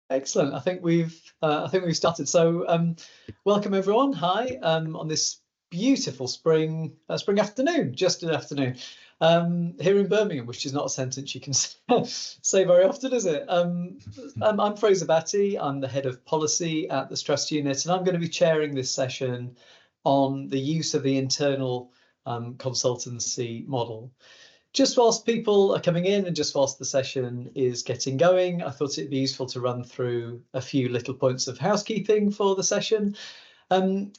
Excellent. I think we've started. So welcome everyone. Hi, on this beautiful spring afternoon, just an afternoon, here in Birmingham, which is not a sentence you can say very often, is it? I'm Fraser Batty. I'm the head of policy at the Strategy Unit, and I'm going to be chairing this session on the use of the internal consultancy model. Just whilst people are coming in and just whilst the session is getting going, I thought it'd be useful to run through a few little points of housekeeping for the session.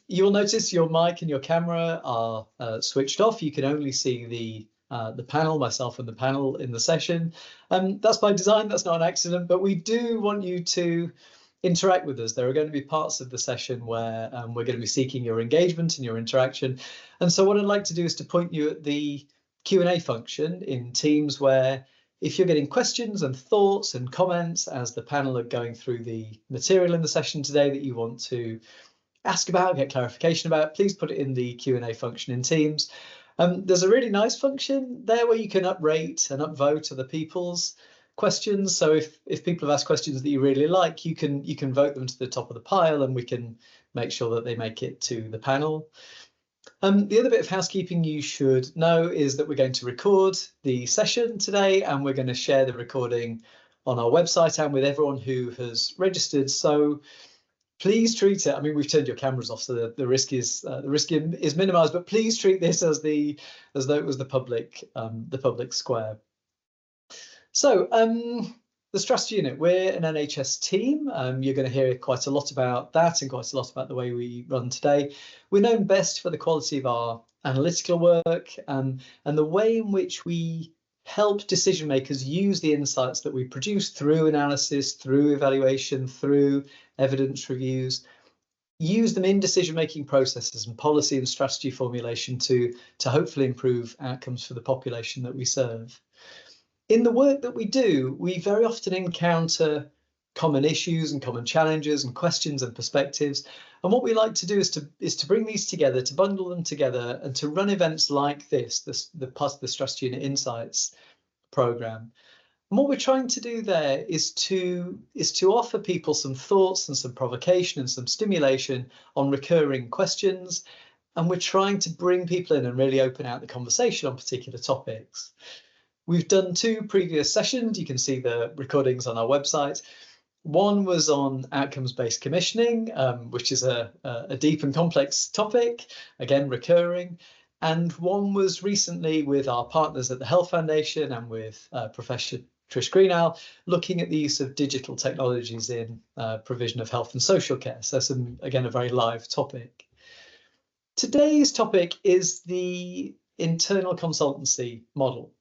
You'll notice your mic and your camera are switched off. You can only see the panel, myself and the panel in the session. That's by design, that's not an accident, but we do want you to interact with us. There are going to be parts of the session where we're going to be seeking your engagement and your interaction. And so what I'd like to do is to point you at the Q&A function in Teams, where if you're getting questions and thoughts and comments as the panel are going through the material in the session today that you want to ask about, get clarification about, please put it in the Q&A function in Teams. There's a really nice function there where you can uprate and upvote other people's questions. So if people have asked questions that you really like, you can vote them to the top of the pile and we can make sure that they make it to the panel. The other bit of housekeeping you should know is that we're going to record the session today, and we're going to share the recording on our website and with everyone who has registered. So please treat it. I mean, we've turned your cameras off, so the risk is minimised. But please treat this as though it was the public square. So the Strategy Unit, we're an NHS team. You're going to hear quite a lot about that and quite a lot about the way we run today. We're known best for the quality of our analytical work and the way in which we help decision makers use the insights that we produce through analysis, through evaluation, through evidence reviews, use them in decision-making processes and policy and strategy formulation to hopefully improve outcomes for the population that we serve. In the work that we do, we very often encounter common issues and common challenges and questions and perspectives. And what we like to do is to bring these together, to bundle them together, and to run events like this, the part of the Strategy Unit Insights programme. And what we're trying to do there is to offer people some thoughts and some provocation and some stimulation on recurring questions. And we're trying to bring people in and really open out the conversation on particular topics. We've done 2 previous sessions. You can see the recordings on our website. One was on outcomes-based commissioning, which is a deep and complex topic, again, recurring. And one was recently with our partners at the Health Foundation and with Professor Trish Greenall, looking at the use of digital technologies in provision of health and social care. So again, a very live topic. Today's topic is the internal consultancy model.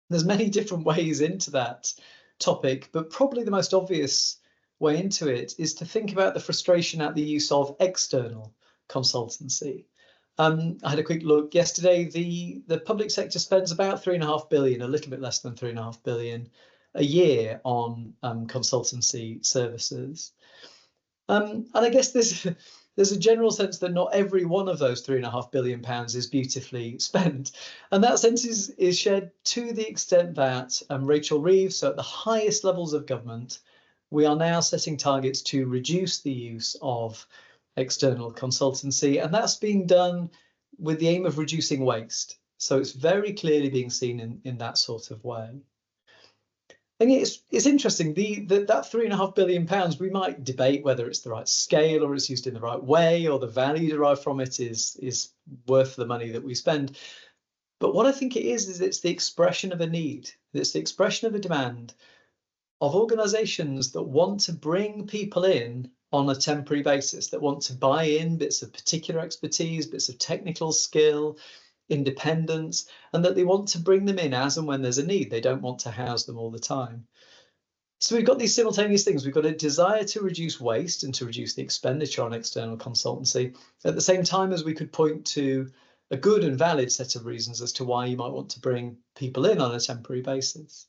There's many different ways into that topic, but probably the most obvious way into it is to think about the frustration at the use of external consultancy. I had a quick look yesterday. The public sector spends about 3.5 billion, a little bit less than 3.5 billion a year on consultancy services. And I guess there's a general sense that not every one of those £3.5 billion is beautifully spent. And that sense is shared to the extent that Rachel Reeves, so at the highest levels of government, we are now setting targets to reduce the use of external consultancy. And that's being done with the aim of reducing waste. So it's very clearly being seen in that sort of way. And it's interesting, that £3.5 billion, we might debate whether it's the right scale or it's used in the right way or the value derived from it is worth the money that we spend. But what I think it is it's the expression of a need. It's the expression of a demand of organisations that want to bring people in on a temporary basis, that want to buy in bits of particular expertise, bits of technical skill, independence, and that they want to bring them in as and when there's a need. They don't want to house them all the time. So we've got these simultaneous things. We've got a desire to reduce waste and to reduce the expenditure on external consultancy, at the same time as we could point to a good and valid set of reasons as to why you might want to bring people in on a temporary basis.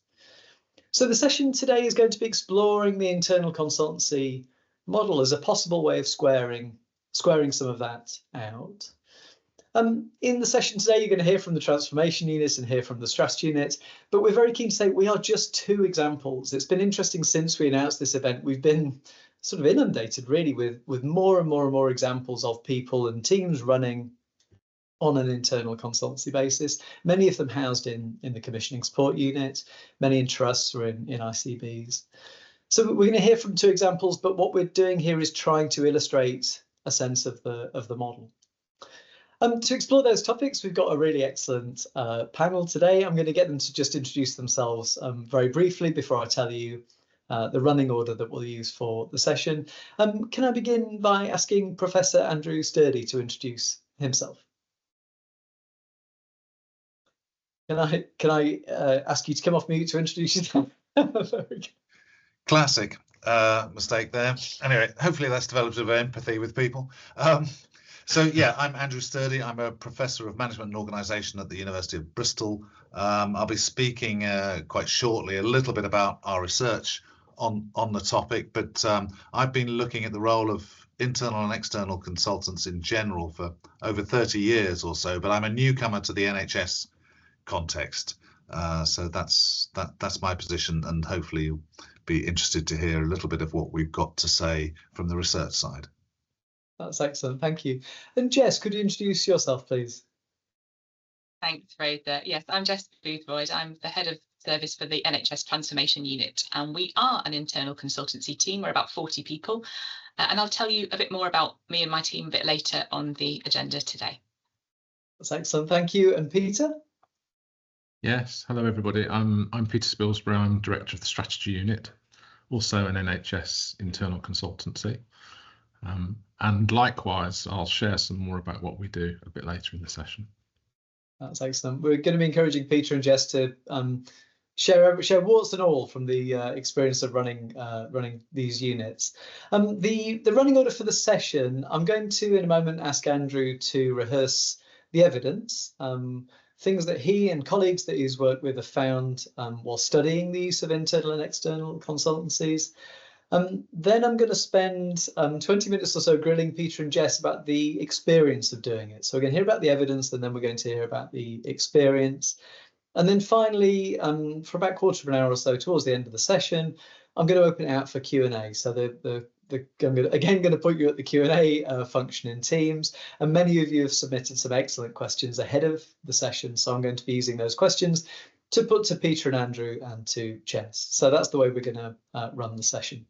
So the session today is going to be exploring the internal consultancy model as a possible way of squaring some of that out. In the session today, you're going to hear from the transformation units and hear from the strategy units, but we're very keen to say we are just 2 examples. It's been interesting since we announced this event. We've been sort of inundated really with more and more and more examples of people and teams running on an internal consultancy basis, many of them housed in the commissioning support unit, many in trusts or in ICBs. So we're going to hear from 2 examples, but what we're doing here is trying to illustrate a sense of the model. To explore those topics, we've got a really excellent panel today. I'm going to get them to just introduce themselves very briefly before I tell you the running order that we'll use for the session. Can I begin by asking Professor Andrew Sturdy to introduce himself? Can I ask you to come off mute to introduce yourself? Very good. Classic mistake there. Anyway, hopefully that's developed a bit of empathy with people. So yeah, I'm Andrew Sturdy. I'm a professor of management and organisation at the University of Bristol. I'll be speaking quite shortly a little bit about our research on the topic, but I've been looking at the role of internal and external consultants in general for over 30 years or so, but I'm a newcomer to the NHS context. So that's my position, and hopefully you'll be interested to hear a little bit of what we've got to say from the research side. That's excellent, thank you. And Jess, could you introduce yourself, please? Thanks, Fraser. Yes, I'm Jess Boothroyd. I'm the head of service for the NHS Transformation Unit, and we are an internal consultancy team. We're about 40 people, and I'll tell you a bit more about me and my team a bit later on the agenda today. That's excellent, thank you. And Peter? Yes, hello everybody. I'm Peter Spilsbury. I'm director of the strategy unit, also an NHS internal consultancy. And likewise, I'll share some more about what we do a bit later in the session. That's excellent. We're going to be encouraging Peter and Jess to share warts and all from the experience of running these units. The running order for the session, I'm going to in a moment ask Andrew to rehearse the evidence, things that he and colleagues that he's worked with have found while studying the use of internal and external consultancies. Then I'm going to spend 20 minutes or so grilling Peter and Jess about the experience of doing it. So we're going to hear about the evidence, and then we're going to hear about the experience. And then finally, for about a quarter of an hour or so towards the end of the session, I'm going to open it out for Q&A. So I'm going to put you at the Q&A function in Teams, and many of you have submitted some excellent questions ahead of the session. So I'm going to be using those questions to put to Peter and Andrew and to Jess. So that's the way we're going to run the session.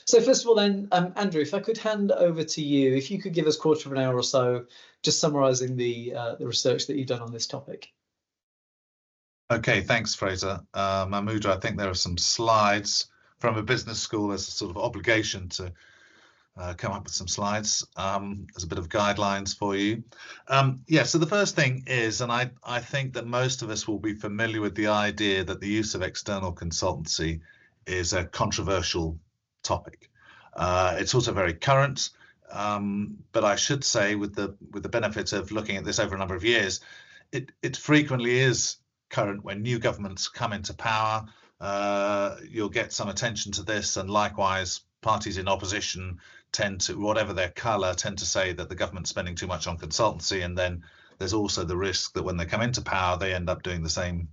So first of all then, Andrew, if I could hand over to you, if you could give us a quarter of an hour or so, just summarising the research that you've done on this topic. Okay, thanks, Fraser. Mahmoud, I think there are some slides from a business school. There's a sort of obligation to come up with some slides as a bit of guidelines for you. Yeah, so the first thing is, and I think that most of us will be familiar with the idea that the use of external consultancy is a controversial topic. It's also very current, but I should say, with the benefit of looking at this over a number of years, it frequently is current when new governments come into power. You'll get some attention to this, and likewise parties in opposition tend to, whatever their colour, tend to say that the government's spending too much on consultancy, and then there's also the risk that when they come into power they end up doing the same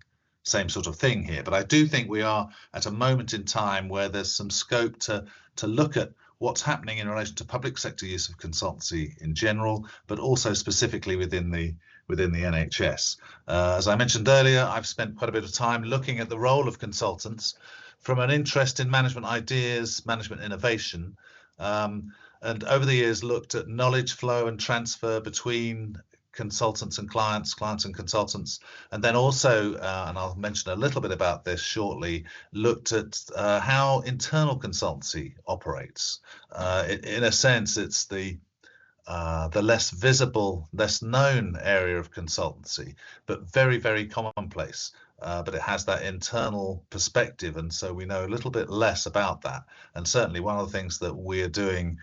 sort of thing here. But I do think we are at a moment in time where there's some scope to look at what's happening in relation to public sector use of consultancy in general, but also specifically within the NHS. As I mentioned earlier, I've spent quite a bit of time looking at the role of consultants from an interest in management ideas, management innovation, and over the years looked at knowledge flow and transfer between consultants and clients and consultants, and then also, and I'll mention a little bit about this shortly, looked at how internal consultancy operates. In a sense, it's the less visible, less known area of consultancy, but very, very commonplace. But it has that internal perspective, and so we know a little bit less about that. And certainly one of the things that we are doing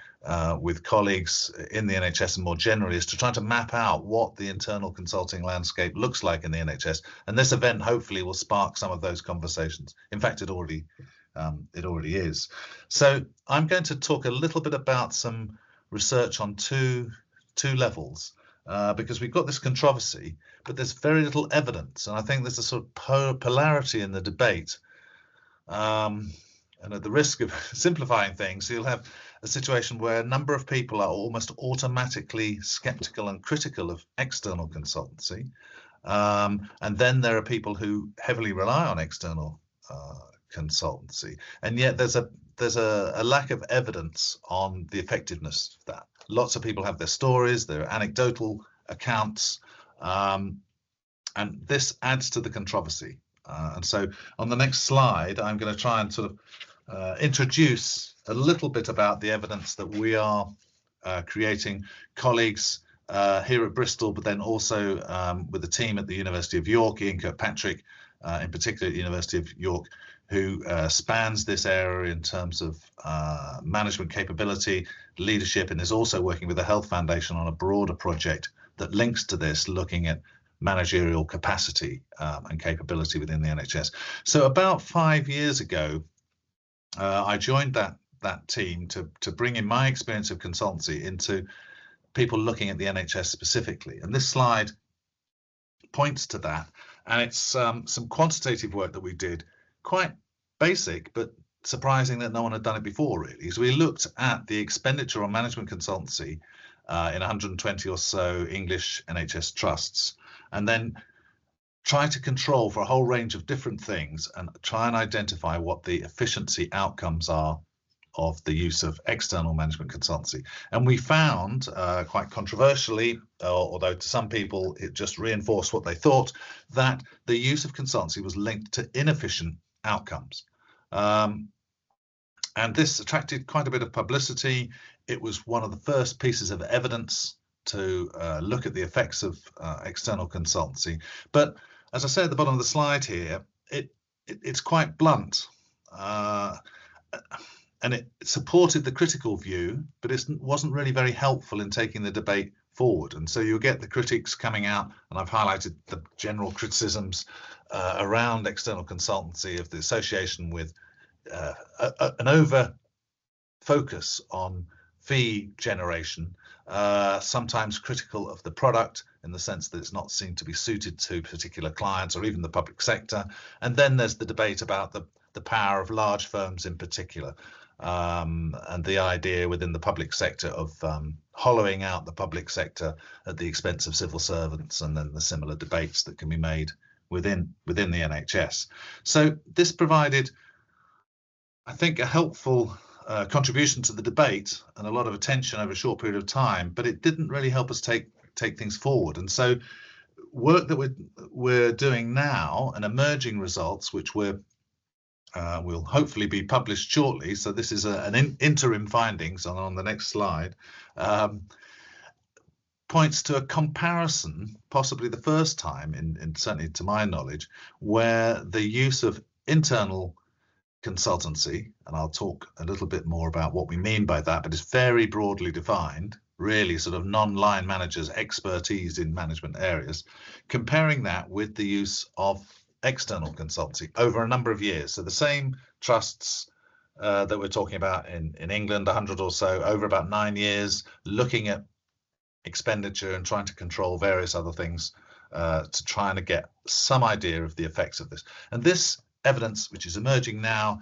with colleagues in the NHS and more generally is to try to map out what the internal consulting landscape looks like in the NHS. And this event hopefully will spark some of those conversations. In fact, it already is. So I'm going to talk a little bit about some research on two levels. because we've got this controversy, but there's very little evidence. And I think there's a sort of polarity in the debate. And at the risk of simplifying things, you'll have a situation where a number of people are almost automatically skeptical and critical of external consultancy. And then there are people who heavily rely on external consultancy. And yet there's a lack of evidence on the effectiveness of that. Lots of people have their stories, their anecdotal accounts, and this adds to the controversy. And so on the next slide, I'm going to try and sort of introduce a little bit about the evidence that we are creating. Colleagues here at Bristol, but then also with the team at the University of York, Ian Kirkpatrick, in particular at the University of York, who spans this area in terms of management capability, leadership, and is also working with the Health Foundation on a broader project that links to this, looking at managerial capacity and capability within the NHS. So about 5 years ago, I joined that team to bring in my experience of consultancy into people looking at the NHS specifically. And this slide points to that. And it's some quantitative work that we did, quite basic, but surprising that no one had done it before, really. So we looked at the expenditure on management consultancy in 120 or so English NHS trusts, and then try to control for a whole range of different things and try and identify what the efficiency outcomes are of the use of external management consultancy. And we found, quite controversially, although to some people it just reinforced what they thought, that the use of consultancy was linked to inefficient outcomes. And this attracted quite a bit of publicity. It was one of the first pieces of evidence to look at the effects of external consultancy. But as I say at the bottom of the slide here, it's quite blunt. And it supported the critical view, but it wasn't really very helpful in taking the debate forward. And so you'll get the critics coming out, and I've highlighted the general criticisms around external consultancy of the association with an over focus on fee generation, sometimes critical of the product in the sense that it's not seen to be suited to particular clients or even the public sector. And then there's the debate about the power of large firms in particular, and the idea within the public sector of hollowing out the public sector at the expense of civil servants, and then the similar debates that can be made within the NHS. So this provided, I think, a helpful contribution to the debate and a lot of attention over a short period of time, but it didn't really help us take things forward. And so work that we're doing now and emerging results, which will hopefully be published shortly. So this is an interim findings on the next slide, points to a comparison, possibly the first time in certainly to my knowledge, where the use of internal consultancy, and I'll talk a little bit more about what we mean by that, but it's very broadly defined, really sort of non-line managers' expertise in management areas, comparing that with the use of external consultancy over a number of years. So the same trusts that we're talking about in England, 100 or so, over about 9 years, looking at expenditure and trying to control various other things to try and get some idea of the effects of this. And this evidence, which is emerging now,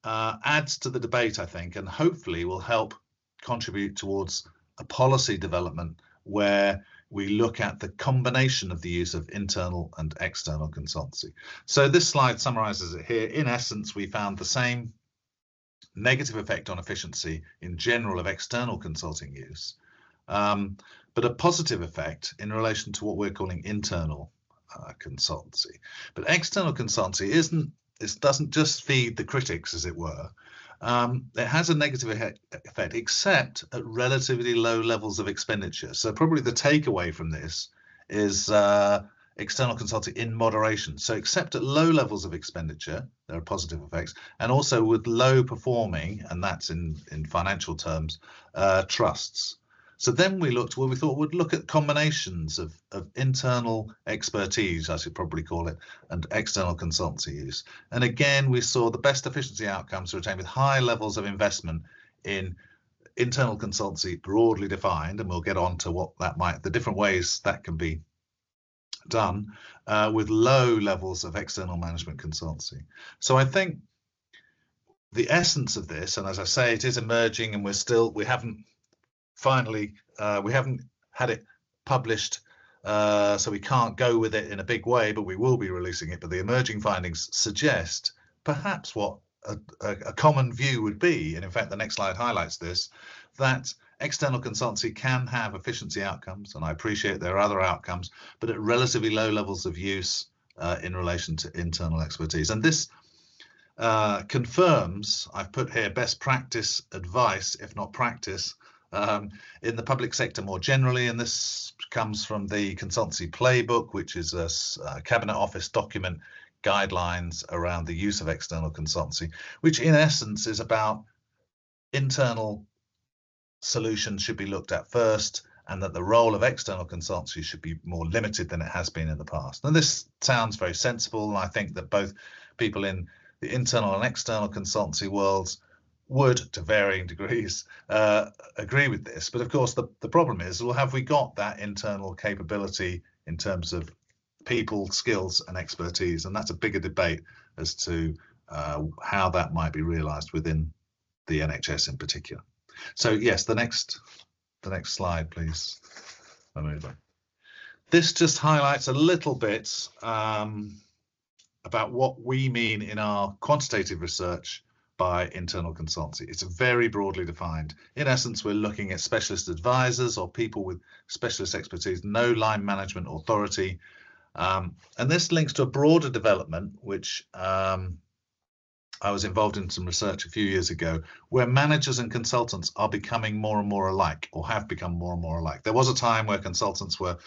adds to the debate, I think, and hopefully will help contribute towards a policy development where we look at the combination of the use of internal and external consultancy. So this slide summarizes it here. In essence, we found the same negative effect on efficiency in general of external consulting use, but a positive effect in relation to what we're calling internal consultancy. But external consultancy doesn't just feed the critics, as it were. It has a negative effect, except at relatively low levels of expenditure. So probably the takeaway from this is external consulting in moderation. So except at low levels of expenditure, there are positive effects, and also with low performing, and that's in financial terms, trusts. So then we thought we'd look at combinations of internal expertise, I should probably call it, and external consultancy use. And again, we saw the best efficiency outcomes were attained with high levels of investment in internal consultancy broadly defined, and we'll get on to what that might, the different ways that can be done, with low levels of external management consultancy. So I think the essence of this, and as I say, it is emerging, and we haven't had it published, so we can't go with it in a big way, but we will be releasing it. But the emerging findings suggest perhaps what a common view would be, and in fact the next slide highlights this, that external consultancy can have efficiency outcomes, and I appreciate there are other outcomes, but at relatively low levels of use in relation to internal expertise. And this confirms, I've put here, best practice advice, if not practice, in the public sector more generally, and this comes from the Consultancy Playbook, which is a Cabinet Office document, guidelines around the use of external consultancy, which in essence is about internal solutions should be looked at first, and that the role of external consultancy should be more limited than it has been in the past. And this sounds very sensible, and I think that both people in the internal and external consultancy worlds would, to varying degrees, agree with this. But of course, the problem is, well, have we got that internal capability in terms of people, skills and expertise? And that's a bigger debate as to how that might be realised within the NHS in particular. So yes, the next slide, please. This just highlights a little bit about what we mean in our quantitative research by internal consultancy. It's very broadly defined. In essence, we're looking at specialist advisors or people with specialist expertise, no line management authority. And this links to a broader development, which I was involved in some research a few years ago, where managers and consultants are becoming more and more alike, or have become more and more alike. There was a time where consultants were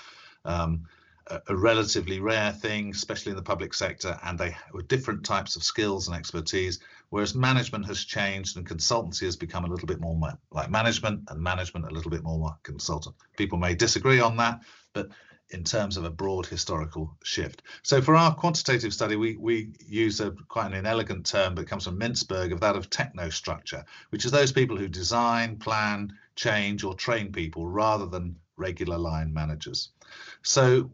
a relatively rare thing, especially in the public sector, and they were different types of skills and expertise, whereas management has changed and consultancy has become a little bit more like management, and management a little bit more like consultant. People may disagree on that, but in terms of a broad historical shift. So for our quantitative study, we use quite an inelegant term, but it comes from Mintzberg, of that of technostructure, which is those people who design, plan, change or train people rather than regular line managers. So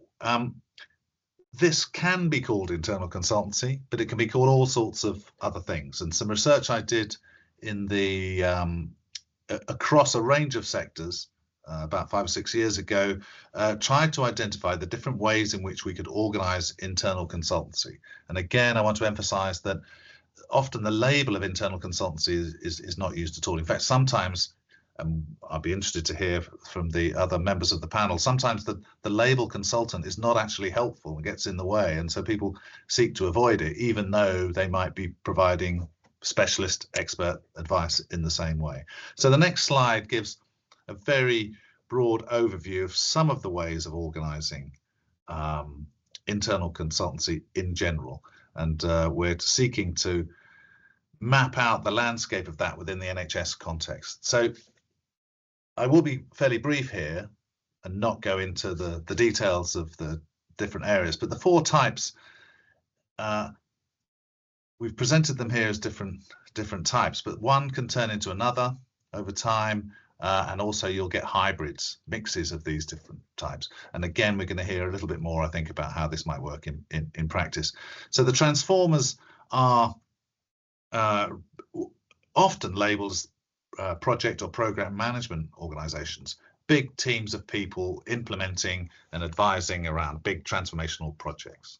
this can be called internal consultancy, but it can be called all sorts of other things. And some research I did in the across a range of sectors about 5 or 6 years ago, tried to identify the different ways in which we could organize internal consultancy. And again, I want to emphasize that often the label of internal consultancy is not used at all. In fact, sometimes, I'll be interested to hear from the other members of the panel, sometimes the label consultant is not actually helpful and gets in the way. And so people seek to avoid it, even though they might be providing specialist expert advice in the same way. So the next slide gives a very broad overview of some of the ways of organizing internal consultancy in general. And we're seeking to map out the landscape of that within the NHS context. So I will be fairly brief here and not go into the details of the different areas, but the 4 types, we've presented them here as different types, but one can turn into another over time. And also you'll get hybrids, mixes of these different types. And again, we're going to hear a little bit more, I think, about how this might work in practice. So the transformers are often labeled as project or program management organizations, big teams of people implementing and advising around big transformational projects.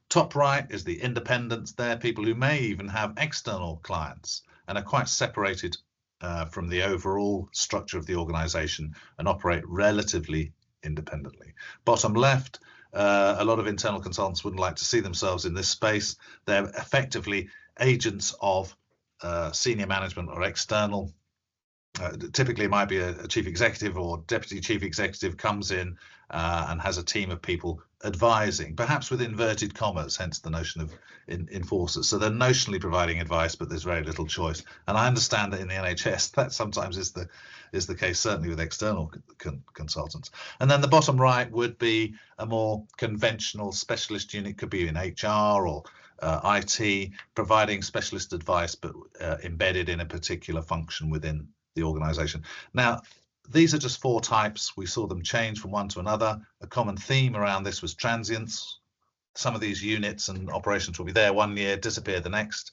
Top right is the independents. They're people who may even have external clients and are quite separated from the overall structure of the organization and operate relatively independently. Bottom left, a lot of internal consultants wouldn't like to see themselves in this space. They're effectively agents of senior management or external. Typically it might be a chief executive or deputy chief executive comes in and has a team of people advising, perhaps with inverted commas, hence the notion of enforcers. So they're notionally providing advice, but there's very little choice. And I understand that in the NHS that sometimes is the case, certainly with external consultants. And then the bottom right would be a more conventional specialist unit, could be in HR or IT, providing specialist advice, but embedded in a particular function within the organisation. Now, these are just 4 types. We saw them change from one to another. A common theme around this was transience. Some of these units and operations will be there 1 year, disappear the next.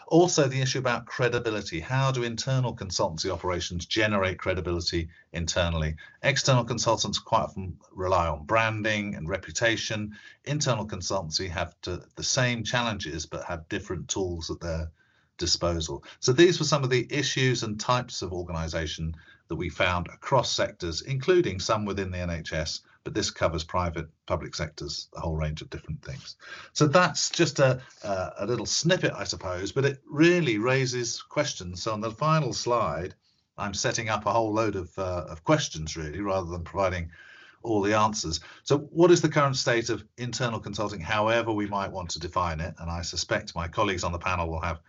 Also, the issue about credibility. How do internal consultancy operations generate credibility internally? External consultants quite often rely on branding and reputation. Internal consultancy have the same challenges, but have different tools at their disposal. So these were some of the issues and types of organisation that we found across sectors, including some within the NHS, but this covers private, public sectors, a whole range of different things. So that's just a little snippet, I suppose, but it really raises questions. So on the final slide, I'm setting up a whole load of questions, really, rather than providing all the answers. So what is the current state of internal consulting, however we might want to define it? And I suspect my colleagues on the panel will have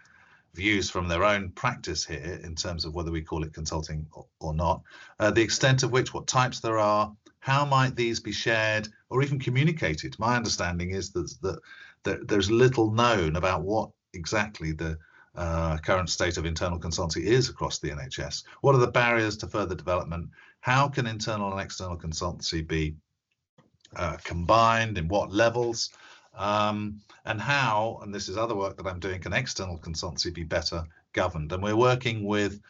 views from their own practice here in terms of whether we call it consulting or not, the extent of which, what types there are, how might these be shared or even communicated. My understanding is that there's little known about what exactly the current state of internal consultancy is across the NHS. What are the barriers to further development? How can internal and external consultancy be combined, in what levels? And how, and this is other work that I'm doing, can external consultancy be better governed? And we're working with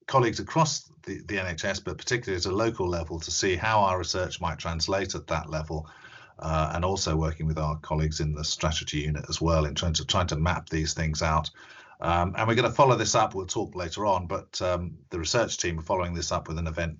colleagues across the NHS, but particularly at a local level, to see how our research might translate at that level, and also working with our colleagues in the strategy unit as well in trying to map these things out. And we're going to follow this up. We'll talk later on, but the research team are following this up with an event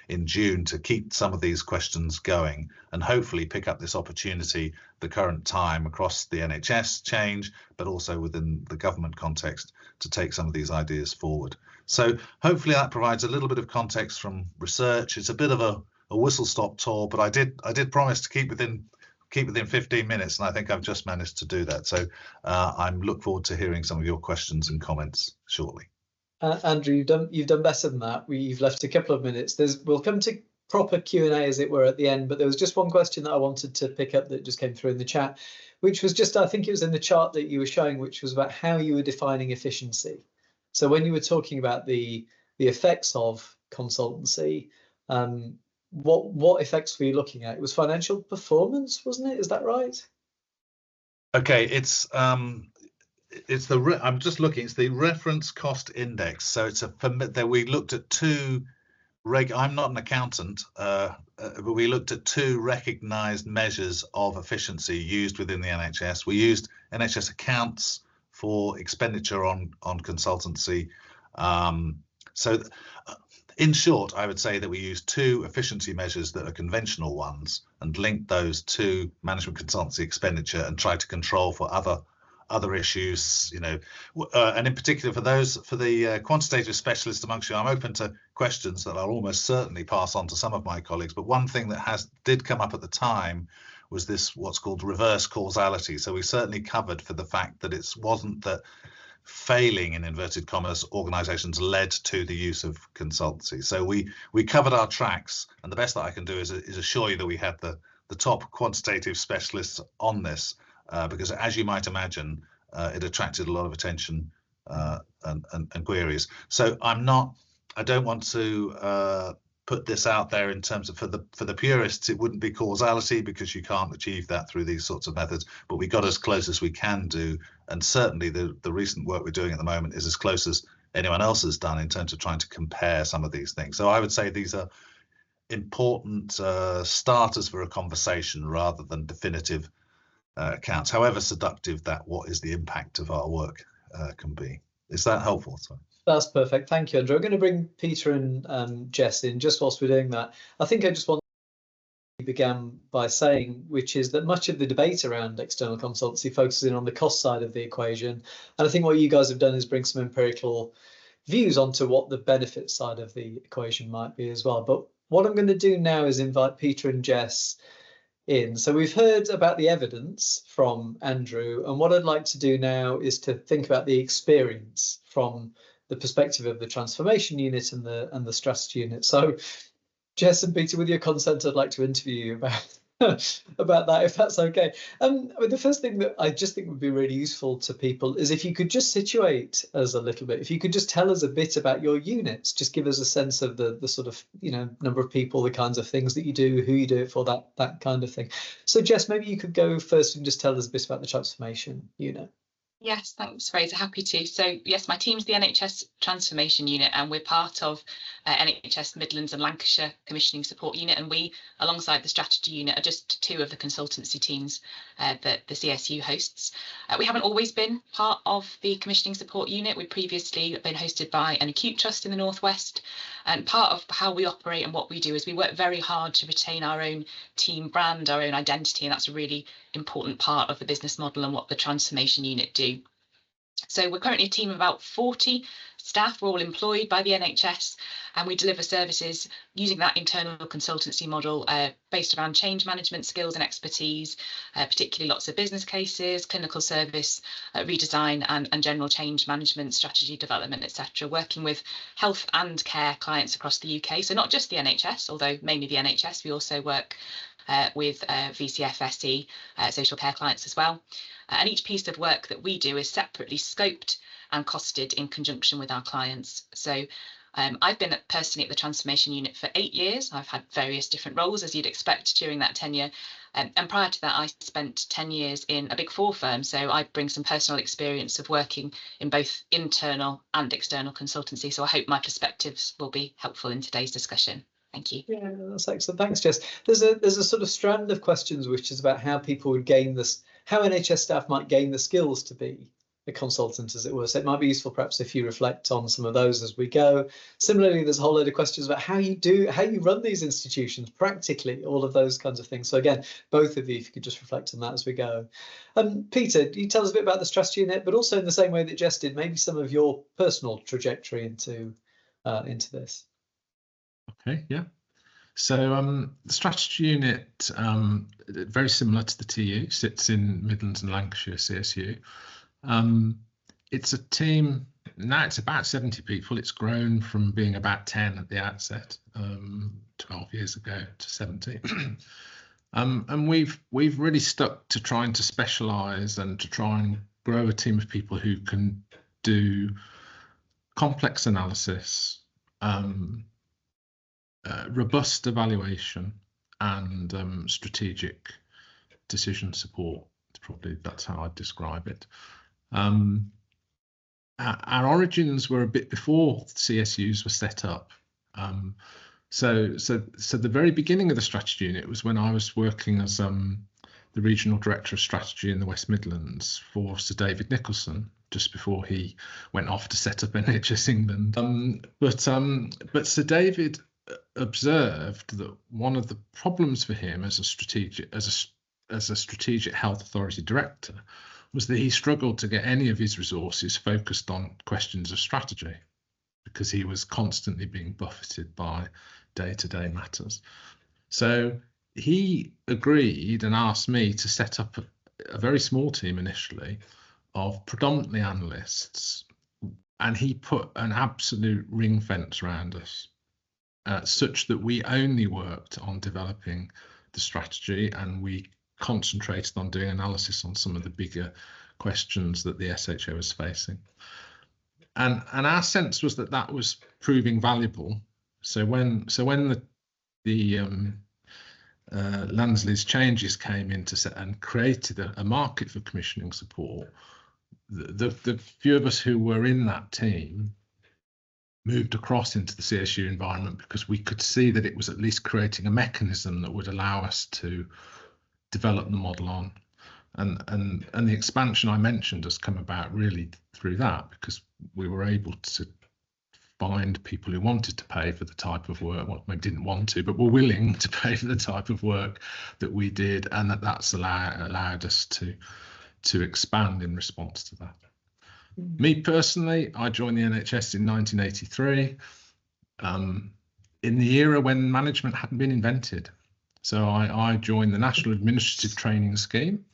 in June to keep some of these questions going and hopefully pick up this opportunity, the current time across the NHS change, but also within the government context, to take some of these ideas forward. So hopefully that provides a little bit of context from research. It's a bit of a whistle-stop tour, but I did promise to keep within 15 minutes, and I think I've just managed to do that. So I look forward to hearing some of your questions and comments shortly. Andrew, you've done better than that. You've left a couple of minutes. We'll come to proper Q&A, as it were, at the end, but there was just one question that I wanted to pick up that just came through in the chat, which was just, I think it was in the chart that you were showing, which was about how you were defining efficiency. So when you were talking about the effects of consultancy, what effects were you looking at? It was financial performance, wasn't it? Is that right? Okay, it's the I'm just looking. It's the reference cost index. So it's we looked at two. I'm not an accountant, but we looked at two recognised measures of efficiency used within the NHS. We used NHS accounts for expenditure on consultancy. In short, I would say that we use two efficiency measures that are conventional ones and link those to management consultancy expenditure and try to control for other issues, and in particular for the quantitative specialists amongst you, I'm open to questions that I'll almost certainly pass on to some of my colleagues. But one thing that did come up at the time was this, what's called reverse causality. So we certainly covered for the fact that it wasn't that failing, in inverted commas, organizations led to the use of consultancy. So we covered our tracks, and the best that I can do is assure you that we had the top quantitative specialists on this, because as you might imagine, it attracted a lot of attention and queries. So I don't want to put this out there in terms of, for the purists, it wouldn't be causality, because you can't achieve that through these sorts of methods, but we got as close as we can do, and certainly the recent work we're doing at the moment is as close as anyone else has done in terms of trying to compare some of these things. So I would say these are important starters for a conversation rather than definitive accounts, however seductive that what is the impact of our work can be. Is that helpful? Sorry. That's perfect. Thank you, Andrew. I'm going to bring Peter and Jess in just whilst we're doing that. I think I just want to begin by saying, which is that much of the debate around external consultancy focuses in on the cost side of the equation. And I think what you guys have done is bring some empirical views onto what the benefit side of the equation might be as well. But what I'm going to do now is invite Peter and Jess in. So we've heard about the evidence from Andrew, and what I'd like to do now is to think about the experience from the perspective of the transformation unit and the strategy unit. So Jess and Peter, with your consent, I'd like to interview you about that, if that's okay. I mean, the first thing that I just think would be really useful to people is if you could just situate us a little bit, if you could just tell us a bit about your units, just give us a sense of the sort of, you know, number of people, the kinds of things that you do, who you do it for, that kind of thing. So Jess, maybe you could go first and just tell us a bit about the transformation unit. Yes, thanks, Fraser. Happy to. So yes, my team's the NHS Transformation Unit, and we're part of NHS Midlands and Lancashire Commissioning Support Unit, and we, alongside the Strategy Unit, are just two of the consultancy teams that the CSU hosts. We haven't always been part of the Commissioning Support Unit. We've previously been hosted by an acute trust in the Northwest, and part of how we operate and what we do is we work very hard to retain our own team brand, our own identity, and that's a really important part of the business model and what the Transformation Unit do. So we're currently a team of about 40 staff. We're all employed by the NHS, and we deliver services using that internal consultancy model based around change management skills and expertise, particularly lots of business cases, clinical service redesign and general change management, strategy development, etc. Working with health and care clients across the UK. So not just the NHS, although mainly the NHS, we also work with VCFSE, social care clients as well. And each piece of work that we do is separately scoped and costed in conjunction with our clients. So I've been personally at the Transformation Unit for 8 years. I've had various different roles, as you'd expect, during that tenure. And prior to that, I spent 10 years in a Big Four firm. So I bring some personal experience of working in both internal and external consultancy. So I hope my perspectives will be helpful in today's discussion. Thank you. Yeah, that's excellent. Thanks, Jess. There's a sort of strand of questions which is about how people would gain this, how NHS staff might gain the skills to be a consultant, as it were. So it might be useful perhaps if you reflect on some of those as we go. Similarly, there's a whole load of questions about how you run these institutions practically, all of those kinds of things. So again, both of you, if you could just reflect on that as we go. Peter, you tell us a bit about the strategy unit, but also in the same way that Jess did, maybe some of your personal trajectory into this. Okay, yeah. So the strategy unit, very similar to the TU, sits in Midlands and Lancashire CSU. It's a team, now it's about 70 people. It's grown from being about 10 at the outset, 12 years ago, to 70. And we've really stuck to trying to specialise and to try and grow a team of people who can do complex analysis, robust evaluation, and strategic decision support. That's how I'd describe it. Our origins were a bit before CSUs were set up. So the very beginning of the strategy unit was when I was working as the regional director of strategy in the West Midlands for Sir David Nicholson, just before he went off to set up NHS England. But Sir David observed that one of the problems for him as a strategic health authority director was that he struggled to get any of his resources focused on questions of strategy, because he was constantly being buffeted by day-to-day matters. So he agreed and asked me to set up a very small team initially of predominantly analysts, and he put an absolute ring fence around us, such that we only worked on developing the strategy, and we concentrated on doing analysis on some of the bigger questions that the SHO was facing. And our sense was that was proving valuable. So when the Lansley's changes came into set and created a market for commissioning support, the few of us who were in that team moved across into the CSU environment, because we could see that it was at least creating a mechanism that would allow us to develop the model on. And the expansion I mentioned has come about really through that, because we were able to find people who wanted to pay for the type of work, well, maybe didn't want to, but were willing to pay for the type of work that we did, and that's allowed us to expand in response to that. Me personally, I joined the NHS in 1983, in the era when management hadn't been invented. So I joined the National Administrative Training Scheme,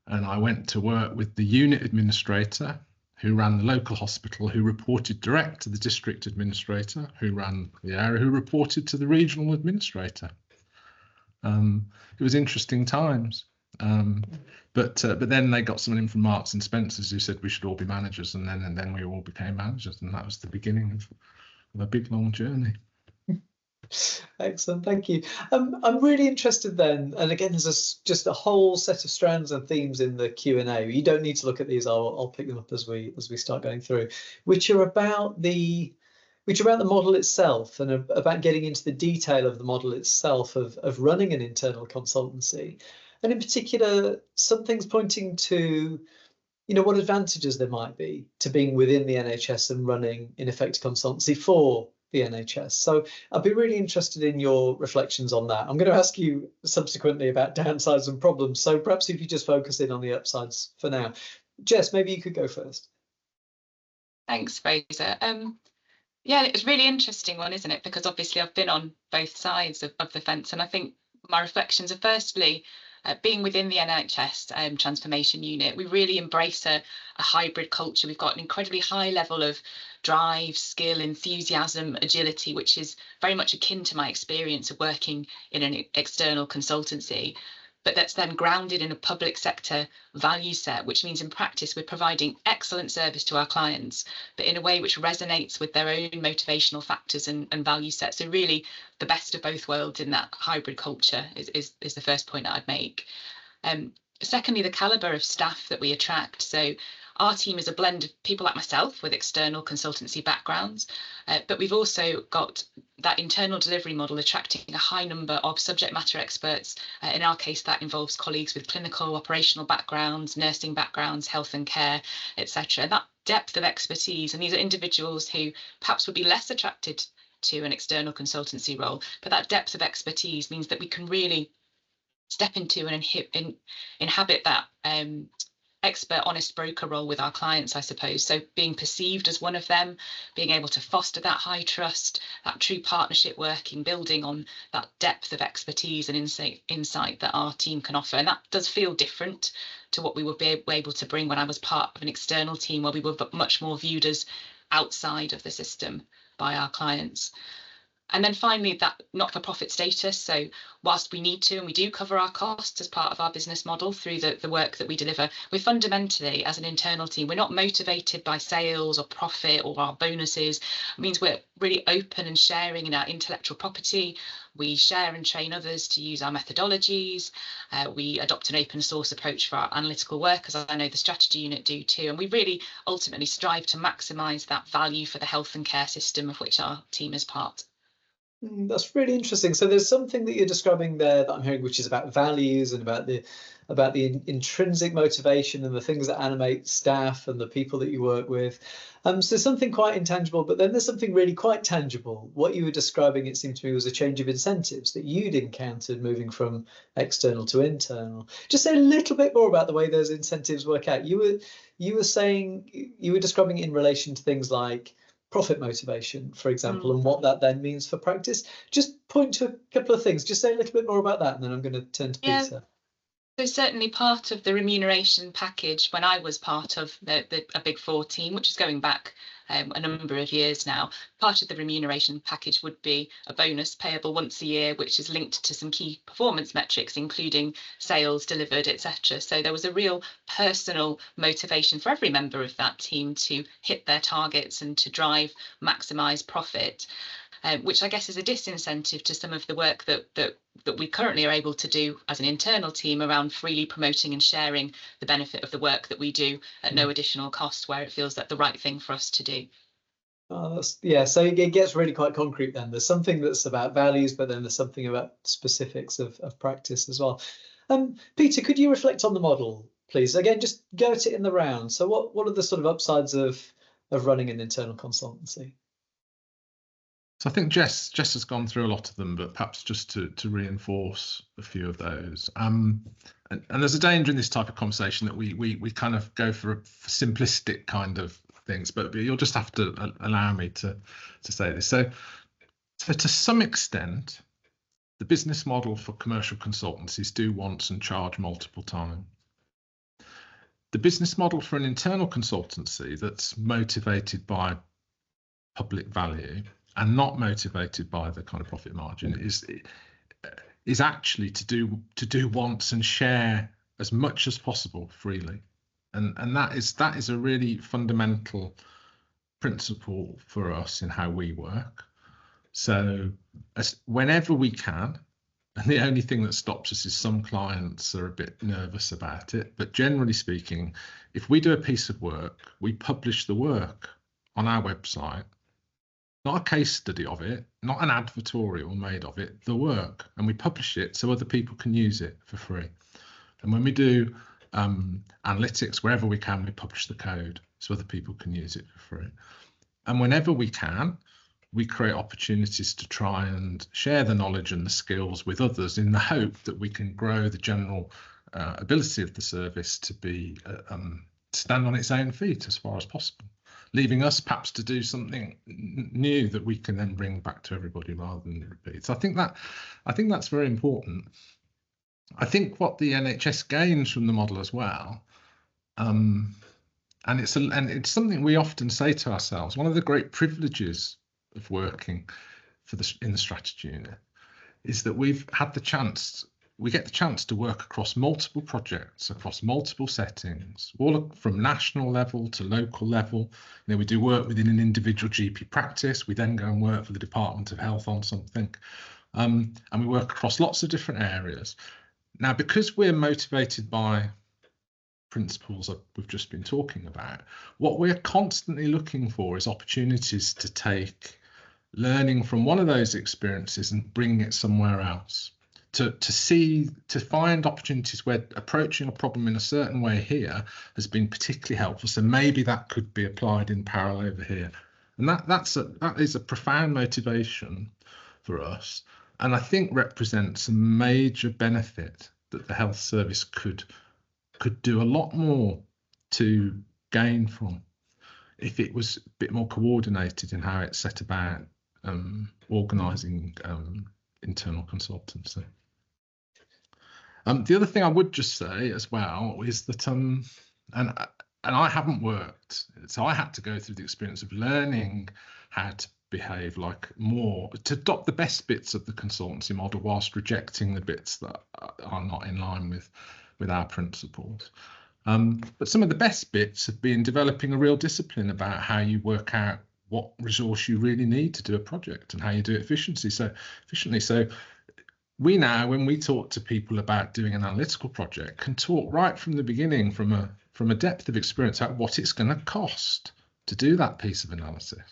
and I went to work with the unit administrator who ran the local hospital, who reported direct to the district administrator, who ran the area, who reported to the regional administrator. It was interesting times. But then they got someone in from Marks and Spencer's who said we should all be managers, and then we all became managers, and that was the beginning of a big long journey. Excellent, thank you. I'm really interested then, and again, there's just a whole set of strands and themes in the Q&A. You don't need to look at these. I'll pick them up as we start going through, which are about the model itself and about getting into the detail of the model itself of running an internal consultancy, and in particular, some things pointing to, you know, what advantages there might be to being within the NHS and running, in effect, consultancy for the NHS. So I'd be really interested in your reflections on that. I'm going to ask you subsequently about downsides and problems. So perhaps if you just focus in on the upsides for now. Jess, maybe you could go first. Thanks, Fraser. Yeah, it's a really interesting one, isn't it? Because obviously I've been on both sides of the fence, and I think my reflections are firstly, being within the NHS transformation unit, we really embrace a hybrid culture. We've got an incredibly high level of drive, skill, enthusiasm, agility, which is very much akin to my experience of working in an external consultancy. But that's then grounded in a public sector value set, which means in practice we're providing excellent service to our clients, but in a way which resonates with their own motivational factors and value sets. So really the best of both worlds in that hybrid culture is the first point that I'd make. Secondly, the calibre of staff that we attract. So our team is a blend of people like myself with external consultancy backgrounds, but we've also got that internal delivery model attracting a high number of subject matter experts. In our case, that involves colleagues with clinical, operational backgrounds, nursing backgrounds, health and care, etc. That depth of expertise, and these are individuals who perhaps would be less attracted to an external consultancy role, but that depth of expertise means that we can really step into and inhabit that expert, honest broker role with our clients, I suppose. So being perceived as one of them, being able to foster that high trust, that true partnership working, building on that depth of expertise and insight that our team can offer. And that does feel different to what we would be able to bring when I was part of an external team, where we were much more viewed as outside of the system by our clients. And then finally, that not-for-profit status. So whilst we need to, and we do cover our costs as part of our business model through the work that we deliver, we're fundamentally, as an internal team, we're not motivated by sales or profit or our bonuses. It means we're really open and sharing in our intellectual property. We share and train others to use our methodologies. We adopt an open source approach for our analytical work, as I know the strategy unit do too. And we really ultimately strive to maximise that value for the health and care system of which our team is part. That's really interesting. So there's something that you're describing there that I'm hearing, which is about values and about the intrinsic motivation and the things that animate staff and the people that you work with. So there's something quite intangible, but then there's something really quite tangible. What you were describing, it seemed to me, was a change of incentives that you'd encountered moving from external to internal. Just say a little bit more about the way those incentives work out. You were saying, you were describing it in relation to things like profit motivation, for example, and what that then means for practice. Just point to a couple of things. Just say a little bit more about that, and then I'm going to turn to Peter. So certainly part of the remuneration package when I was part of a Big Four team, which is going back a number of years now, part of the remuneration package would be a bonus payable once a year, which is linked to some key performance metrics, including sales delivered, etc. So there was a real personal motivation for every member of that team to hit their targets and to drive, maximise profit. Which I guess is a disincentive to some of the work that we currently are able to do as an internal team around freely promoting and sharing the benefit of the work that we do at no additional cost, where it feels like the right thing for us to do. Yeah, so it gets really quite concrete then. There's something that's about values, but then there's something about specifics of practice as well. Peter, could you reflect on the model, please? Again, just go at it in the round. So what are the sort of upsides of running an internal consultancy? So I think Jess has gone through a lot of them, but perhaps just to reinforce a few of those. And there's a danger in this type of conversation that we kind of go for simplistic kind of things, but you'll just have to allow me to say this. So to some extent, the business model for commercial consultancies do once and charge multiple times. The business model for an internal consultancy that's motivated by public value and not motivated by the kind of profit margin is is actually to do once and share as much as possible freely, and that is a really fundamental principle for us in how we work. So whenever we can, and the only thing that stops us is some clients are a bit nervous about it, but generally speaking, if we do a piece of work, we publish the work on our website, not a case study of it, not an advertorial made of it, the work, and we publish it so other people can use it for free. And when we do analytics, wherever we can, we publish the code so other people can use it for free. And whenever we can, we create opportunities to try and share the knowledge and the skills with others in the hope that we can grow the general ability of the service to be stand on its own feet as far as possible, leaving us perhaps to do something new that we can then bring back to everybody rather than repeat. So I think that's very important. I think what the NHS gains from the model as well, and it's something we often say to ourselves, one of the great privileges of working in the strategy unit is that we get the chance to work across multiple projects, across multiple settings, all from national level to local level. You know, we do work within an individual GP practice. We then go and work for the Department of Health on something, and we work across lots of different areas. Now, because we're motivated by principles that we've just been talking about, what we're constantly looking for is opportunities to take learning from one of those experiences and bring it somewhere else, to find opportunities where approaching a problem in a certain way here has been particularly helpful. So maybe that could be applied in parallel over here. And that is a profound motivation for us, and I think represents a major benefit that the health service could do a lot more to gain from if it was a bit more coordinated in how it set about organising internal consultancy. The other thing I would just say as well is that and I haven't worked, so I had to go through the experience of learning how to behave to adopt the best bits of the consultancy model whilst rejecting the bits that are not in line with our principles. But some of the best bits have been developing a real discipline about how you work out what resource you really need to do a project and how you do it efficiently. So we now, when we talk to people about doing an analytical project, can talk right from the beginning from a depth of experience about what it's going to cost to do that piece of analysis.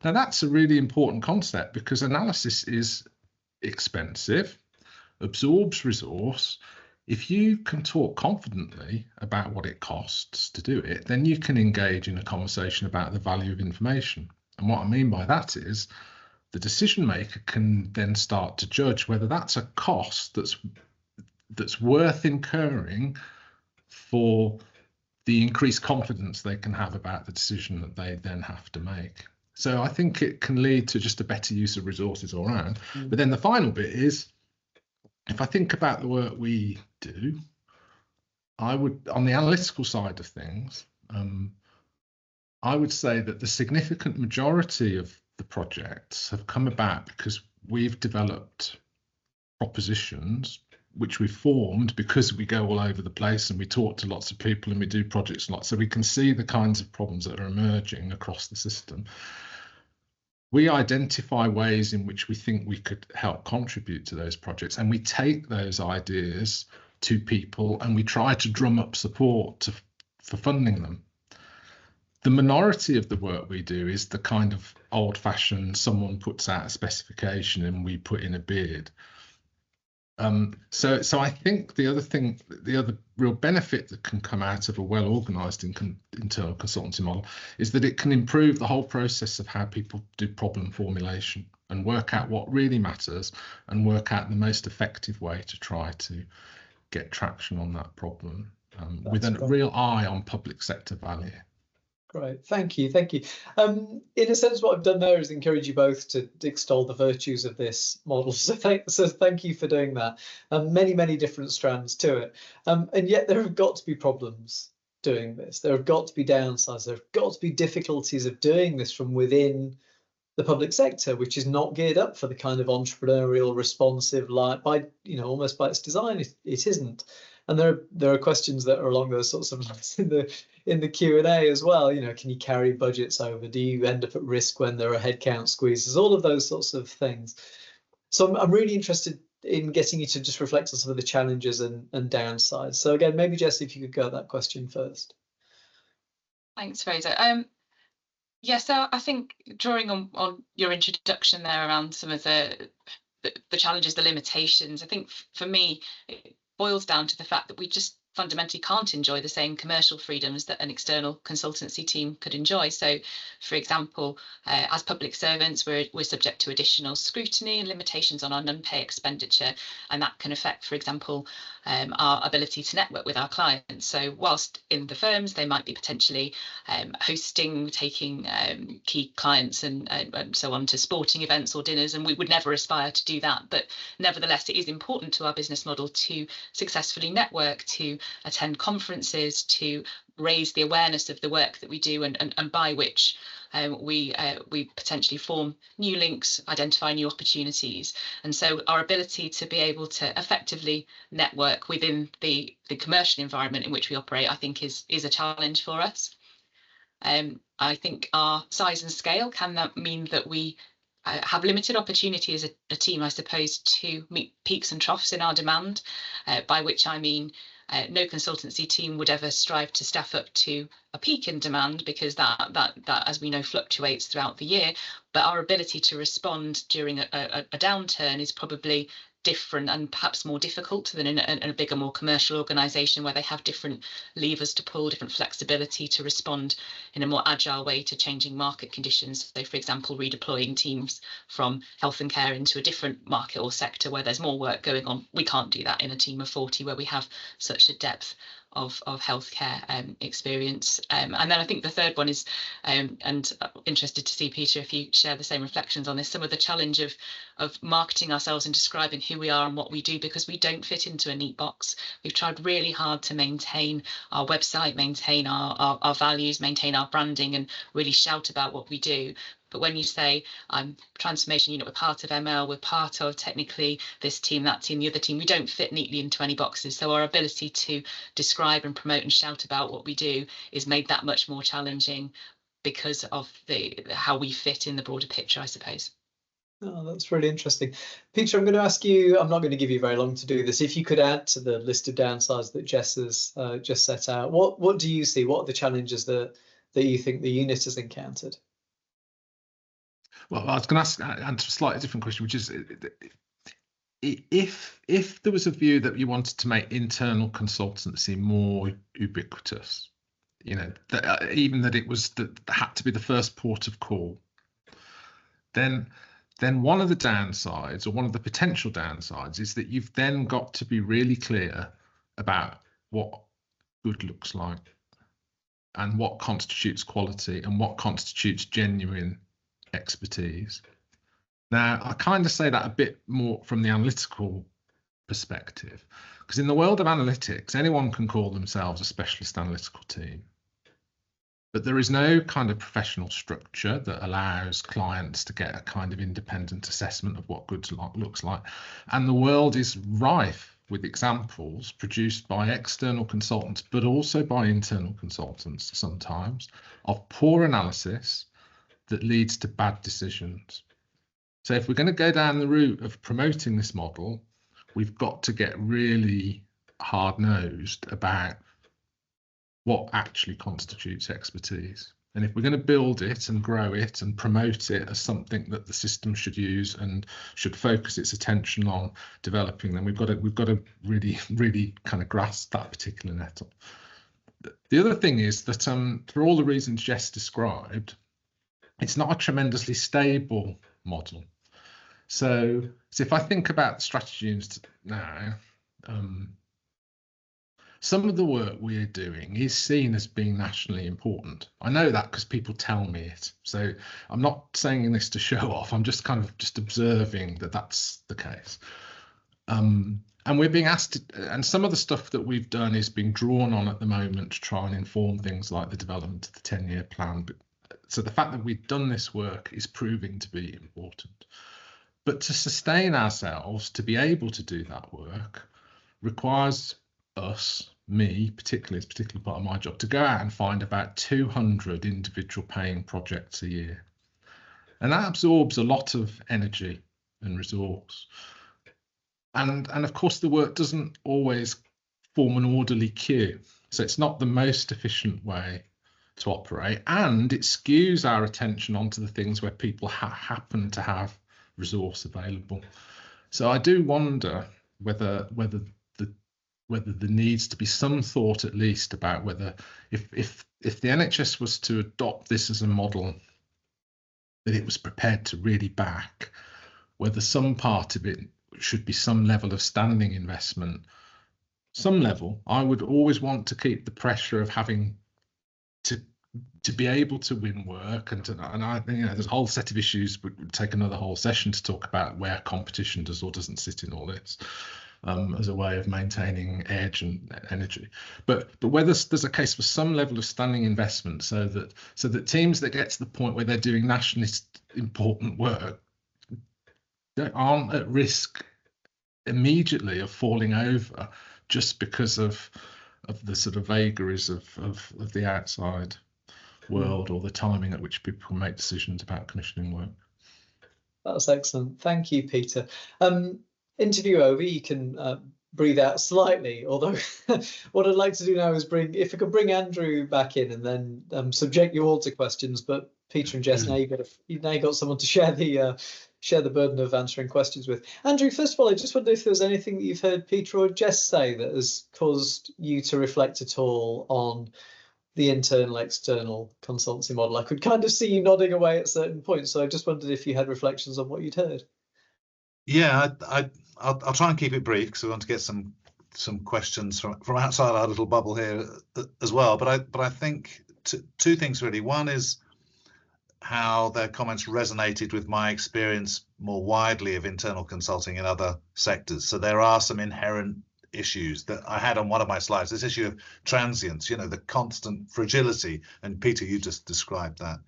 Now, that's a really important concept because analysis is expensive, absorbs resource. If you can talk confidently about what it costs to do it, then you can engage in a conversation about the value of information. And what I mean by that is the decision maker can then start to judge whether that's a cost that's worth incurring for the increased confidence they can have about the decision that they then have to make. So I think it can lead to just a better use of resources all around. But then the final bit is, if I think about the work we do, I would, on the analytical side of things, I would say that the significant majority of the projects have come about because we've developed propositions which we formed because we go all over the place and we talk to lots of people and we do projects a lot, so we can see the kinds of problems that are emerging across the system. We identify ways in which we think we could help contribute to those projects, and we take those ideas to people and we try to drum up support for funding them. The minority of the work we do is the kind of old-fashioned, someone puts out a specification and we put in a bid. So I think the other real benefit that can come out of a well-organised internal consultancy model is that it can improve the whole process of how people do problem formulation and work out what really matters and work out the most effective way to try to get traction on that problem with a real eye on public sector value. Great, thank you. In a sense, what I've done there is encourage you both to extol the virtues of this model. So thank you for doing that. Many different strands to it, and yet there have got to be problems doing this. There have got to be downsides. There have got to be difficulties of doing this from within the public sector, which is not geared up for the kind of entrepreneurial, responsive, like by, you know, almost by its design, it isn't. And there are questions that are along those sorts of lines in the Q&A as well. You know, can you carry budgets over? Do you end up at risk when there are headcount squeezes? All of those sorts of things. So I'm really interested in getting you to just reflect on some of the challenges and downsides. So again, maybe Jess, if you could go at that question first. Thanks, Fraser. Yeah, so I think drawing on your introduction there around some of the challenges, the limitations, I think for me, it boils down to the fact that we just fundamentally can't enjoy the same commercial freedoms that an external consultancy team could enjoy. So, for example, as public servants, we're subject to additional scrutiny and limitations on our non-pay expenditure, and that can affect, for example, our ability to network with our clients. So whilst in the firms, they might be potentially hosting, taking key clients and so on to sporting events or dinners, and we would never aspire to do that. But nevertheless, it is important to our business model to successfully network, to attend conferences, to raise the awareness of the work that we do, and by which we potentially form new links, identify new opportunities. And so our ability to be able to effectively network within the commercial environment in which we operate, I think is a challenge for us. I think our size and scale can mean that we have limited opportunity as a team, I suppose, to meet peaks and troughs in our demand, by which I mean no consultancy team would ever strive to staff up to a peak in demand, because that as we know fluctuates throughout the year. But our ability to respond during a downturn is probably different and perhaps more difficult than in a bigger, more commercial organisation, where they have different levers to pull, different flexibility to respond in a more agile way to changing market conditions. So, for example, redeploying teams from health and care into a different market or sector where there's more work going on. We can't do that in a team of 40 where we have such a depth of healthcare experience. And then I think the third one is, and interested to see, Peter, if you share the same reflections on this, some of the challenge of marketing ourselves and describing who we are and what we do, because we don't fit into a neat box. We've tried really hard to maintain our website, maintain our values, maintain our branding, and really shout about what we do. But when you say I'm transformation unit, we're part of ML, we're part of technically this team, that team, the other team, we don't fit neatly into any boxes. So our ability to describe and promote and shout about what we do is made that much more challenging because of how we fit in the broader picture, I suppose. Oh, that's really interesting. Peter, I'm going to ask you, I'm not going to give you very long to do this. If you could add to the list of downsides that Jess has just set out, what do you see? What are the challenges that you think the unit has encountered? Well, I was going to answer a slightly different question, which is if there was a view that you wanted to make internal consultancy more ubiquitous, you know, even that it was that had to be the first port of call, then one of the downsides, or one of the potential downsides, is that you've then got to be really clear about what good looks like and what constitutes quality and what constitutes genuine expertise. Now, I kind of say that a bit more from the analytical perspective, because in the world of analytics, anyone can call themselves a specialist analytical team, but there is no kind of professional structure that allows clients to get a kind of independent assessment of what good looks like. And the world is rife with examples produced by external consultants, but also by internal consultants sometimes, of poor analysis that leads to bad decisions. So if we're going to go down the route of promoting this model, we've got to get really hard-nosed about what actually constitutes expertise. And if we're going to build it and grow it and promote it as something that the system should use and should focus its attention on developing, then we've got to really kind of grasp that particular nettle. The other thing is that for all the reasons Jess described, it's not a tremendously stable model. So if I think about strategy units now, some of the work we're doing is seen as being nationally important. I know that because people tell me it. So I'm not saying this to show off. I'm just kind of observing that that's the case. And we're being asked to, and some of the stuff that we've done is being drawn on at the moment to try and inform things like the development of the 10-year plan. But the fact that we've done this work is proving to be important. But to sustain ourselves, to be able to do that work, requires us, me particularly, it's particularly part of my job, to go out and find about 200 individual paying projects a year. And that absorbs a lot of energy and resource. And of course, the work doesn't always form an orderly queue. So it's not the most efficient way to operate. And it skews our attention onto the things where people happen to have resource available. So I do wonder whether there needs to be some thought, at least, about whether if the NHS was to adopt this as a model that it was prepared to really back, whether some part of it should be some level of standing investment. Some level. I would always want to keep the pressure of having to be able to win work, and I think, you know, there's a whole set of issues. Would take another whole session to talk about where competition does or doesn't sit in all this, as a way of maintaining edge and energy. But whether there's a case for some level of standing investment, so that teams that get to the point where they're doing nationally important work aren't at risk immediately of falling over just because of the sort of vagaries of the outside world, or the timing at which people make decisions about commissioning work. That's excellent. Thank you, Peter. Interview over, you can breathe out slightly, although what I'd like to do now is if I could bring Andrew back in and then subject you all to questions. But Peter and Jess, now you got someone to share the burden of answering questions with. Andrew, first of all, I just wonder if there's anything that you've heard Peter or Jess say that has caused you to reflect at all on the internal-external consultancy model. I could kind of see you nodding away at certain points, so I just wondered if you had reflections on what you'd heard. Yeah, I'll try and keep it brief because we want to get some questions from outside our little bubble here as well. But I think two things really. One is how their comments resonated with my experience more widely of internal consulting in other sectors. So there are some inherent issues that I had on one of my slides, this issue of transience, you know, the constant fragility, and Peter, you just described that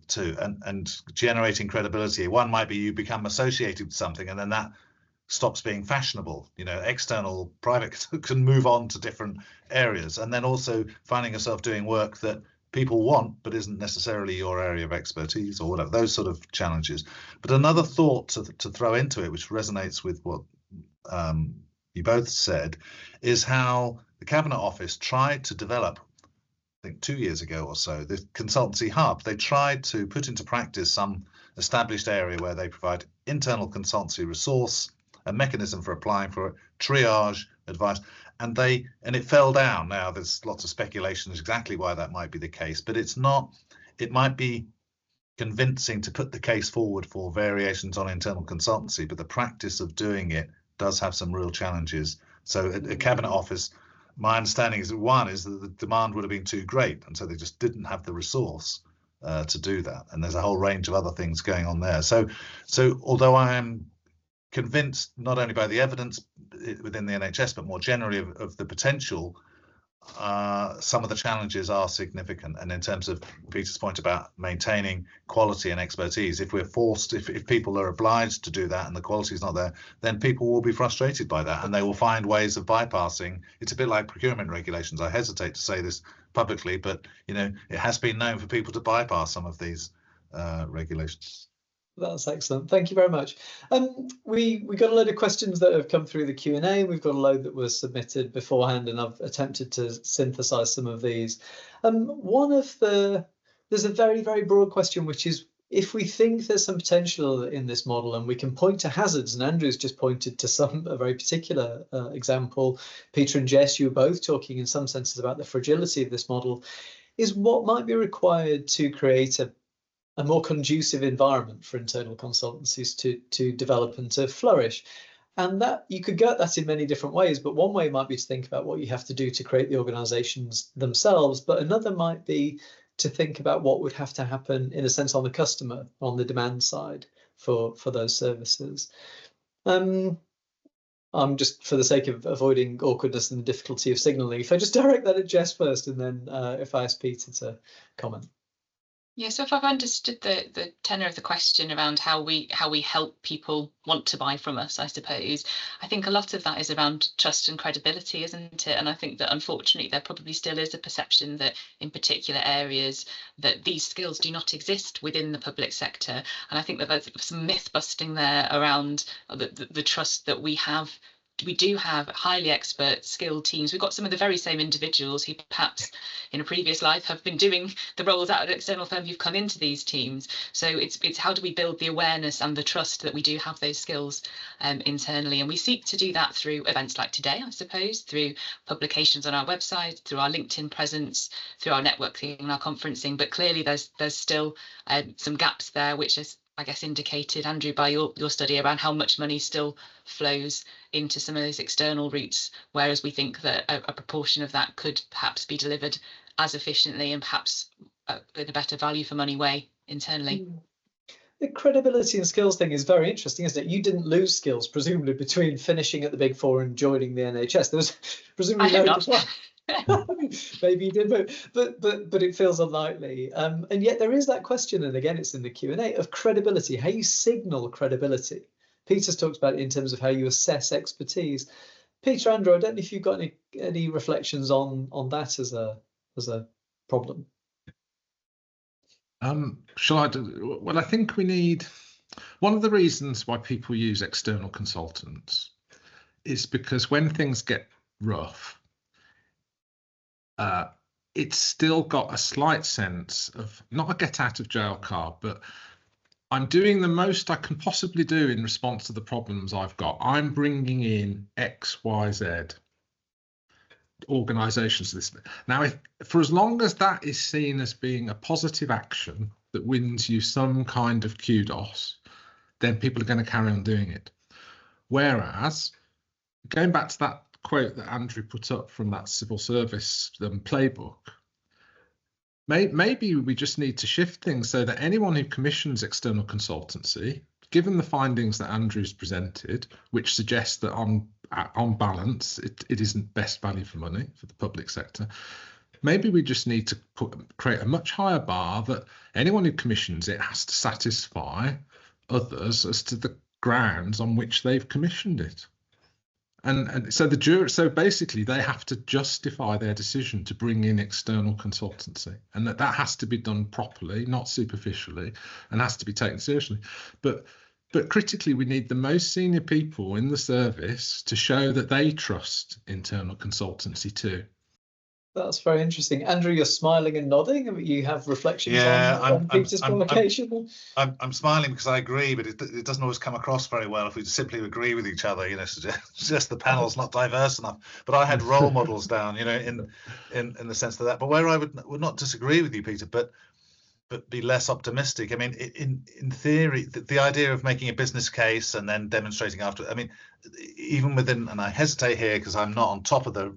too, and generating credibility. One might be you become associated with something and then that stops being fashionable, you know, external private can move on to different areas, and then also finding yourself doing work that people want but isn't necessarily your area of expertise or whatever, those sort of challenges. But another thought to throw into it, which resonates with what you both said, is how the Cabinet Office tried to develop, I think 2 years ago or so, the consultancy hub. They tried to put into practice some established area where they provide internal consultancy resource, a mechanism for applying for triage advice, and it fell down. Now there's lots of speculation as exactly why that might be the case, but it's not. It might be convincing to put the case forward for variations on internal consultancy, but the practice of doing it does have some real challenges. So at Cabinet Office, my understanding is that the demand would have been too great, and so they just didn't have the resource to do that. And there's a whole range of other things going on there. So although I am convinced not only by the evidence within the NHS, but more generally of the potential, some of the challenges are significant. And in terms of Peter's point about maintaining quality and expertise, if we're forced, if people are obliged to do that and the quality is not there, then people will be frustrated by that and they will find ways of bypassing. It's a bit like procurement regulations. I hesitate to say this publicly, but you know, it has been known for people to bypass some of these regulations. That's excellent. Thank you very much. We got a load of questions that have come through the Q&A. We've got a load that was submitted beforehand, and I've attempted to synthesize some of these. There's a very, very broad question, which is, if we think there's some potential in this model and we can point to hazards, and Andrew's just pointed to a very particular example. Peter and Jess, you were both talking in some senses about the fragility of this model, is what might be required to create a more conducive environment for internal consultancies to develop and to flourish. And that you could get that in many different ways, but one way might be to think about what you have to do to create the organizations themselves, but another might be to think about what would have to happen, in a sense, on the customer, on the demand side for those services. I'm just, for the sake of avoiding awkwardness and the difficulty of signalling, if I just direct that at Jess first, and then if I ask Peter to comment. Yeah, so if I've understood the tenor of the question around how we help people want to buy from us, I suppose, I think a lot of that is around trust and credibility, isn't it? And I think that unfortunately there probably still is a perception that in particular areas that these skills do not exist within the public sector. And I think that there's some myth busting there around the trust that we have. We do have highly expert, skilled teams. We've got some of the very same individuals who perhaps in a previous life have been doing the roles at an external firm who've come into these teams. So it's how do we build the awareness and the trust that we do have those skills internally, and we seek to do that through events like today, I suppose, through publications on our website, through our LinkedIn presence, through our networking and our conferencing. But clearly there's still some gaps there, which is, I guess, indicated, Andrew, by your study around how much money still flows into some of those external routes, whereas we think that a proportion of that could perhaps be delivered as efficiently and perhaps in a better value for money way internally. The credibility and skills thing is very interesting, isn't it? You didn't lose skills, presumably, between finishing at the Big Four and joining the NHS. There was presumably no decline. Maybe you did, but it feels unlikely. And yet there is that question, and again, it's in the Q&A, of credibility, how you signal credibility. Peter's talked about it in terms of how you assess expertise. Peter, Andrew, I don't know if you've got any reflections on that as a problem. Shall I do? Well, I think we need, one of the reasons why people use external consultants is because when things get rough, it's still got a slight sense of not a get out of jail card, but I'm doing the most I can possibly do in response to the problems I've got. I'm bringing in X, Y, Z organisations. Now, if for as long as that is seen as being a positive action that wins you some kind of kudos, then people are going to carry on doing it. Whereas, going back to that quote that Andrew put up from that civil service playbook, maybe we just need to shift things so that anyone who commissions external consultancy, given the findings that Andrew's presented, which suggest that on balance, it isn't best value for money for the public sector, maybe we just need to create a much higher bar that anyone who commissions it has to satisfy others as to the grounds on which they've commissioned it. And so the jury, so basically they have to justify their decision to bring in external consultancy, and that has to be done properly, not superficially, and has to be taken seriously. But critically, we need the most senior people in the service to show that they trust internal consultancy too. That's very interesting. Andrew, you're smiling and nodding. I mean, you have reflections on Peter's provocation. I'm smiling because I agree, but it doesn't always come across very well if we simply agree with each other. You know, suggest the panel's not diverse enough. But I had role models down, you know, in the sense of that. But where I would not disagree with you, Peter, but be less optimistic. I mean, in theory, the idea of making a business case and then demonstrating after, I mean, even within, and I hesitate here because I'm not on top of the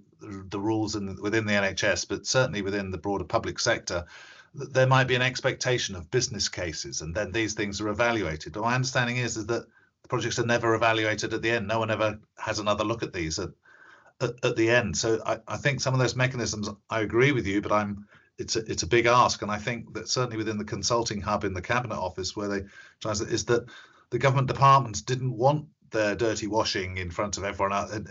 rules within the NHS, but certainly within the broader public sector, there might be an expectation of business cases, and then these things are evaluated. But my understanding is that the projects are never evaluated at the end. No one ever has another look at these at the end. So I think some of those mechanisms, I agree with you, but it's a big ask, and I think that certainly within the consulting hub in the Cabinet Office, where they try to, is that the government departments didn't want their dirty washing in front of everyone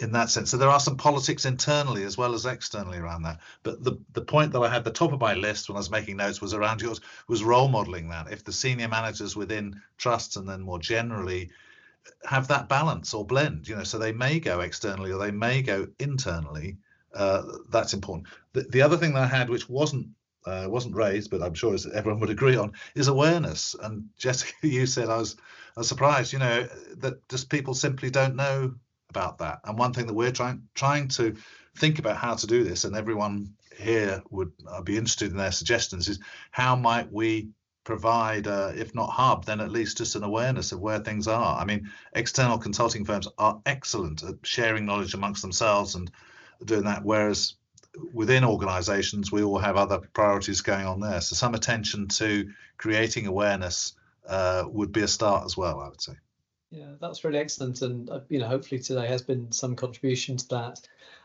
in that sense. So there are some politics internally as well as externally around that. But the point that I had at the top of my list when I was making notes was around yours, was role modelling that. If the senior managers within trusts and then more generally have that balance or blend, you know, so they may go externally or they may go internally. That's important. The other thing that I had, which wasn't raised, but I'm sure as everyone would agree on, is awareness. And Jessica, you said, I was surprised, you know, that just people simply don't know about that. And one thing that we're trying to think about how to do this, and everyone here would be interested in their suggestions, is how might we provide, if not hub, then at least just an awareness of where things are. I mean, external consulting firms are excellent at sharing knowledge amongst themselves and doing that, whereas within organizations we all have other priorities going on there. So some attention to creating awareness would be a start as well, I would say. Yeah, that's really excellent, and you know, hopefully today has been some contribution to that.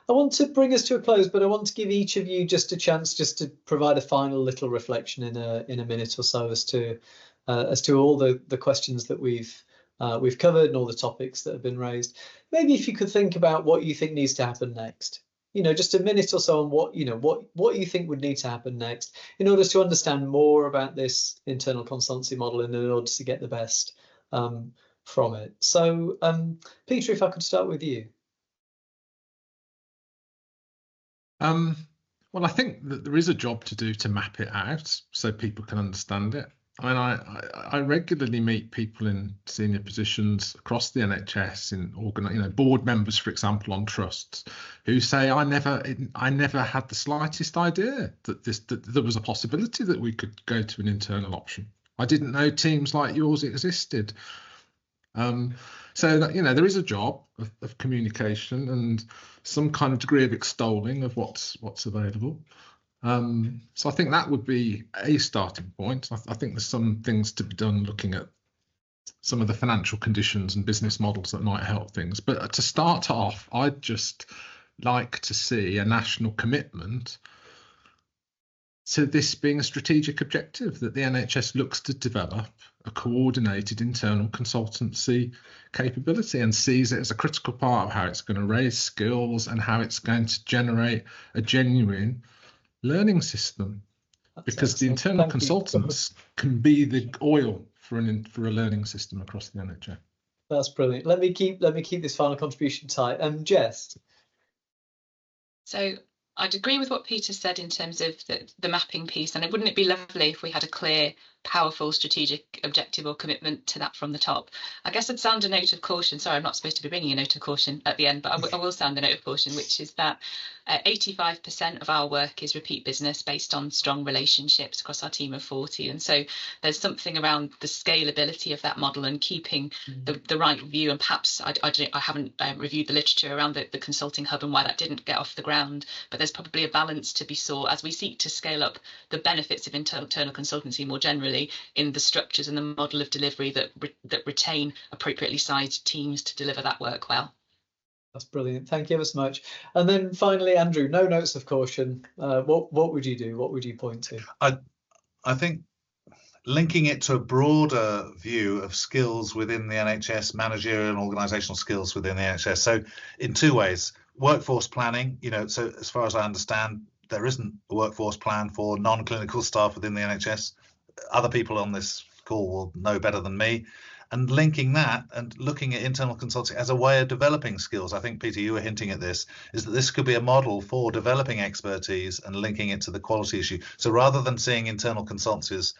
I want to bring us to a close, but I want to give each of you just a chance just to provide a final little reflection in a minute or so as to all the questions that we've covered and all the topics that have been raised. Maybe if you could think about what you think needs to happen next. Just a minute or so on what you think would need to happen next in order to understand more about this internal consultancy model and in order to get the best from it. So, Peter, if I could start with you. Well, I think that there is a job to do to map it out so people can understand it. I mean, I regularly meet people in senior positions across the NHS, in board members, for example, on trusts, who say, I never had the slightest idea that there was a possibility that we could go to an internal option. I didn't know teams like yours existed. So that, there is a job of communication and some kind of degree of extolling of what's available. So I think that would be a starting point. I think there's some things to be done looking at some of the financial conditions and business models that might help things. But to start off, I'd just like to see a national commitment to this being a strategic objective, that the NHS looks to develop a coordinated internal consultancy capability and sees it as a critical part of how it's going to raise skills and how it's going to generate a genuine learning system. Because the internal consultants can be the oil for a learning system across the NHS. That's brilliant. Let me keep this final contribution tight. Jess. So I'd agree with what Peter said in terms of the mapping piece, and wouldn't it be lovely if we had a clear, powerful strategic objective or commitment to that from the top? I guess I'd sound a note of caution. Sorry, I'm not supposed to be bringing a note of caution at the end, but I will sound a note of caution, which is that 85% of our work is repeat business based on strong relationships across our team of 40. And so there's something around the scalability of that model and keeping the right view. And perhaps I haven't reviewed the literature around the consulting hub and why that didn't get off the ground, but there's probably a balance to be sought as we seek to scale up the benefits of internal consultancy more generally in the structures and the model of delivery that retain appropriately sized teams to deliver that work well. That's brilliant. Thank you ever so much. And then finally, Andrew, no notes of caution. What would you do? What would you point to? I think linking it to a broader view of skills within the NHS, managerial and organisational skills within the NHS. So in two ways, workforce planning, so as far as I understand, there isn't a workforce plan for non-clinical staff within the NHS. Other people on this call will know better than me. And linking that and looking at internal consulting as a way of developing skills. I think, Peter, you were hinting at this, is that this could be a model for developing expertise and linking it to the quality issue. So rather than seeing internal consultancy as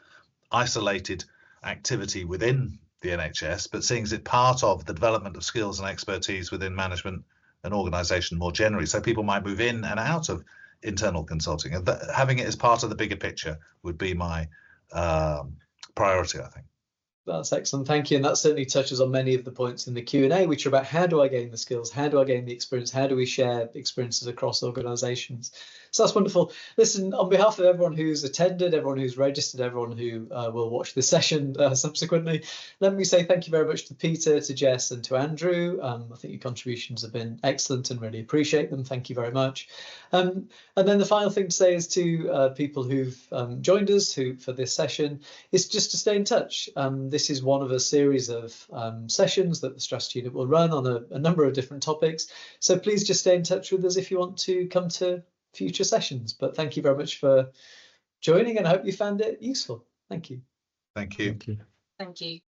isolated activity within the NHS, but seeing it part of the development of skills and expertise within management and organisation more generally. So people might move in and out of internal consulting. And having it as part of the bigger picture would be my priority, I think. That's excellent. Thank you. And that certainly touches on many of the points in the Q&A, which are about how do I gain the skills? How do I gain the experience? How do we share experiences across organisations? So that's wonderful. Listen, on behalf of everyone who's attended, everyone who's registered, everyone who will watch this session subsequently, let me say thank you very much to Peter, to Jess and to Andrew. I think your contributions have been excellent and really appreciate them. Thank you very much. And then the final thing to say is to people who've joined us for this session is just to stay in touch. This is one of a series of sessions that the strategy unit will run on a number of different topics. So please just stay in touch with us if you want to come to future sessions. But thank you very much for joining and I hope you found it useful. Thank you. Thank you. Thank you. Thank you.